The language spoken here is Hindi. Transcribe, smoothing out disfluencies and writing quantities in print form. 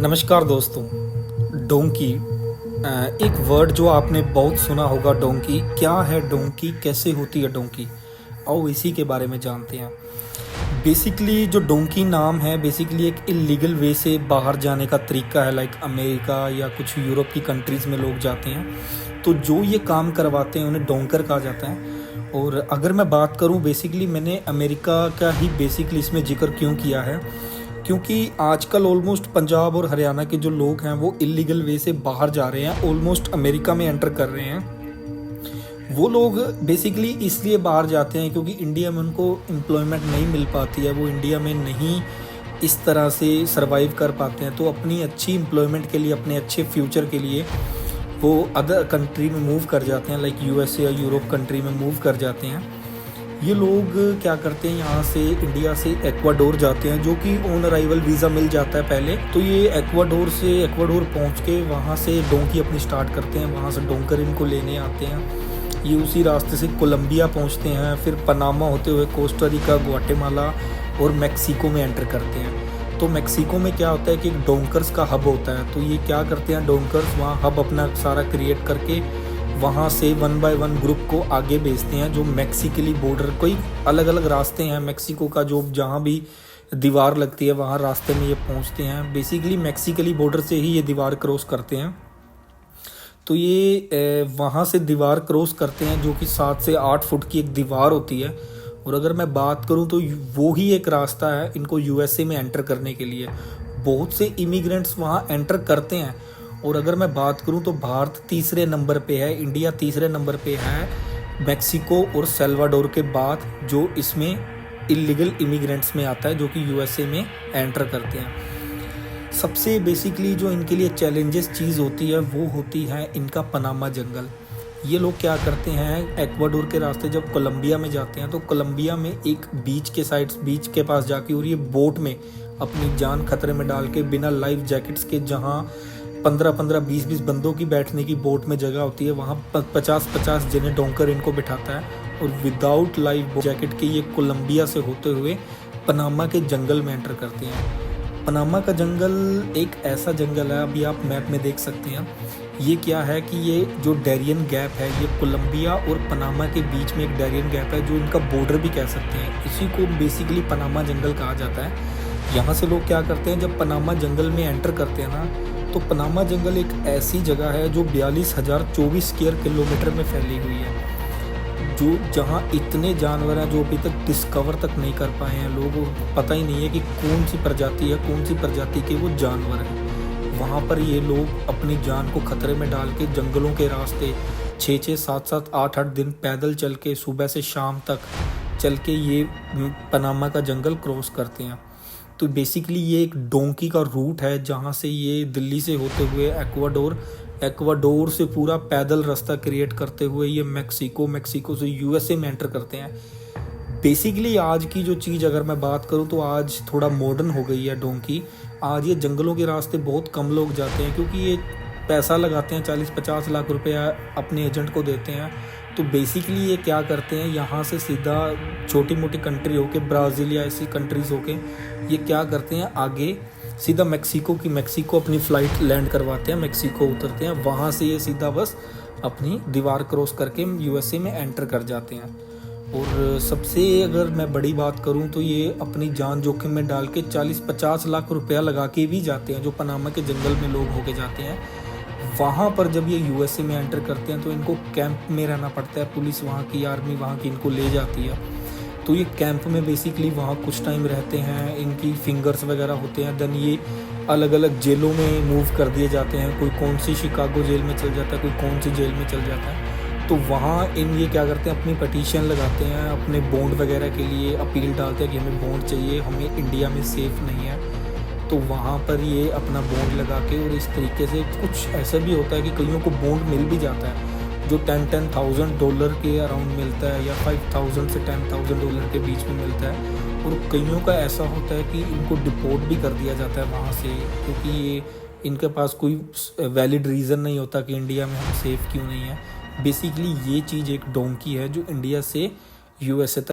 नमस्कार दोस्तों। डोंकी एक वर्ड जो आपने बहुत सुना होगा। डोंकी क्या है? डोंकी कैसे होती है? डोंकी आओ इसी के बारे में जानते हैं। बेसिकली जो डोंकी नाम है बेसिकली एक इलीगल वे से बाहर जाने का तरीका है। लाइक अमेरिका या कुछ यूरोप की कंट्रीज़ में लोग जाते हैं तो जो ये काम करवाते हैं उन्हें डोंकर कहा जाता है। और अगर मैं बात करूं बेसिकली मैंने अमेरिका का ही बेसिकली इसमें जिक्र क्यों किया है, क्योंकि आजकल ऑलमोस्ट पंजाब और हरियाणा के जो लोग हैं वो इलीगल वे से बाहर जा रहे हैं, ऑलमोस्ट अमेरिका में एंटर कर रहे हैं। वो लोग बेसिकली इसलिए बाहर जाते हैं क्योंकि इंडिया में उनको एम्प्लॉयमेंट नहीं मिल पाती है, वो इंडिया में नहीं इस तरह से सरवाइव कर पाते हैं। तो अपनी अच्छी एम्प्लॉयमेंट के लिए, अपने अच्छे फ्यूचर के लिए वो अदर कंट्री में मूव कर जाते हैं, लाइक यूएसए या यूरोप कंट्री में मूव कर जाते हैं। ये लोग क्या करते हैं, यहाँ से इंडिया से एक्वाडोर जाते हैं, जो कि ऑन अराइवल वीज़ा मिल जाता है पहले। तो ये एक्वाडोर पहुँच के वहाँ से डोंकी अपनी स्टार्ट करते हैं, वहाँ से डोंकर इनको लेने आते हैं। ये उसी रास्ते से कोलंबिया पहुँचते हैं, फिर पनामा होते हुए कोस्टा रिका, ग्वाटेमाला और मैक्सिको में एंटर करते हैं। तो मैक्सिको में क्या होता है कि एक डोंकर्स का हब होता है। तो ये क्या करते हैं डोंकर्स, वहाँ हब अपना सारा क्रिएट करके वहाँ से 1 बाय 1 ग्रुप को आगे भेजते हैं। जो मैक्सिकली बॉर्डर, कोई अलग अलग रास्ते हैं मैक्सिको का, जो जहाँ भी दीवार लगती है वहाँ रास्ते में ये पहुँचते हैं। बेसिकली मैक्सिकली बॉर्डर से ही ये दीवार क्रॉस करते हैं। तो ये वहाँ से दीवार क्रॉस करते हैं, जो कि 7 से 8 फुट की एक दीवार होती है। और अगर मैं बात करूँ तो वो ही एक रास्ता है इनको यूएसए में एंटर करने के लिए। बहुत से इमिग्रेंट्स वहाँ एंटर करते हैं। और अगर मैं बात करूं तो भारत तीसरे नंबर पे है, इंडिया तीसरे नंबर पे है मैक्सिको और सेल्वाडोर के बाद, जो इसमें इलीगल इमिग्रेंट्स में आता है, जो कि यूएसए में एंटर करते हैं। सबसे बेसिकली जो इनके लिए चैलेंजेस चीज़ होती है वो होती है इनका पनामा जंगल। ये लोग क्या करते हैं, एक्वाडोर के रास्ते जब कोलंबिया में जाते हैं तो कोलंबिया में एक बीच के पास जाके और ये बोट में अपनी जान खतरे में डाल के बिना लाइफ जैकेट्स के, जहाँ 15-15, 20-20 बंदों की बैठने की बोट में जगह होती है, वहाँ 50-50 जने डोंकर इनको बिठाता है और विदाउट लाइफ जैकेट के ये कोलंबिया से होते हुए पनामा के जंगल में एंटर करते हैं। पनामा का जंगल एक ऐसा जंगल है, अभी आप मैप में देख सकते हैं। ये क्या है कि ये जो डेरियन गैप है, ये कोलंबिया और पनामा के बीच में एक डेरियन गैप है, जो इनका बॉर्डर भी कह सकते हैं। इसी को बेसिकली पनामा जंगल कहा जाता है। यहाँ से लोग क्या करते हैं, जब पनामा जंगल में एंटर करते हैं ना, तो पनामा जंगल एक ऐसी जगह है जो 42,024 स्क्वायर किलोमीटर में फैली हुई है, जो जहाँ इतने जानवर हैं जो अभी तक डिस्कवर तक नहीं कर पाए हैं। लोगों को पता ही नहीं है कि कौन सी प्रजाति है, कौन सी प्रजाति के वो जानवर हैं। वहाँ पर ये लोग अपनी जान को खतरे में डाल के जंगलों के रास्ते 6-6, 7-7, 8-8 दिन पैदल चल के, सुबह से शाम तक चल के ये पनामा का जंगल क्रॉस करते हैं। तो बेसिकली ये एक डोंकी का रूट है, जहाँ से ये दिल्ली से होते हुए एक्वाडोर से पूरा पैदल रास्ता क्रिएट करते हुए ये मैक्सिको से यूएसए में एंटर करते हैं। बेसिकली आज की जो चीज़ अगर मैं बात करूँ तो आज थोड़ा मॉडर्न हो गई है डोंकी। आज ये जंगलों के रास्ते बहुत कम लोग जाते हैं, क्योंकि ये पैसा लगाते हैं, 40-50 लाख रुपया अपने एजेंट को देते हैं। तो बेसिकली ये क्या करते हैं, यहाँ से सीधा छोटी मोटी कंट्री होके, ब्राज़ील या ऐसी कंट्रीज़ होके ये क्या करते हैं, आगे सीधा मैक्सिको अपनी फ़्लाइट लैंड करवाते हैं, मैक्सिको उतरते हैं, वहाँ से ये सीधा बस अपनी दीवार क्रॉस करके यूएसए में एंटर कर जाते हैं। और सबसे अगर मैं बड़ी बात करूं तो ये अपनी जान जोखिम में डाल के 40-50 लाख रुपया लगा के भी जाते हैं, जो पनामा के जंगल में लोग होके जाते हैं। वहाँ पर जब ये यूएसए में एंटर करते हैं तो इनको कैंप में रहना पड़ता है। पुलिस वहाँ की, आर्मी वहाँ की इनको ले जाती है। तो ये कैंप में बेसिकली वहाँ कुछ टाइम रहते हैं, इनकी फिंगर्स वगैरह होते हैं। देन ये अलग अलग जेलों में मूव कर दिए जाते हैं। कोई कौन सी शिकागो जेल में चल जाता है, कोई कौन सी जेल में चल जाता है। तो वहाँ ये क्या करते हैं, अपनी पटिशन लगाते हैं, अपने बॉन्ड वगैरह के लिए अपील डालते हैं कि हमें बॉन्ड चाहिए, हमें इंडिया में सेफ़ नहीं है। तो वहाँ पर ये अपना बॉन्ड लगा के, और इस तरीके से कुछ ऐसा भी होता है कि कईयों को बॉन्ड मिल भी जाता है, जो $10,000 के अराउंड मिलता है, या $5,000 से $10,000 के बीच में मिलता है। और कईयों का ऐसा होता है कि इनको डिपोर्ट भी कर दिया जाता है वहाँ से, क्योंकि ये इनके पास कोई वैलिड रीज़न नहीं होता कि इंडिया में हम सेफ़ क्यों नहीं है। बेसिकली ये चीज़ एक डोंकी है जो इंडिया से यूएसए तक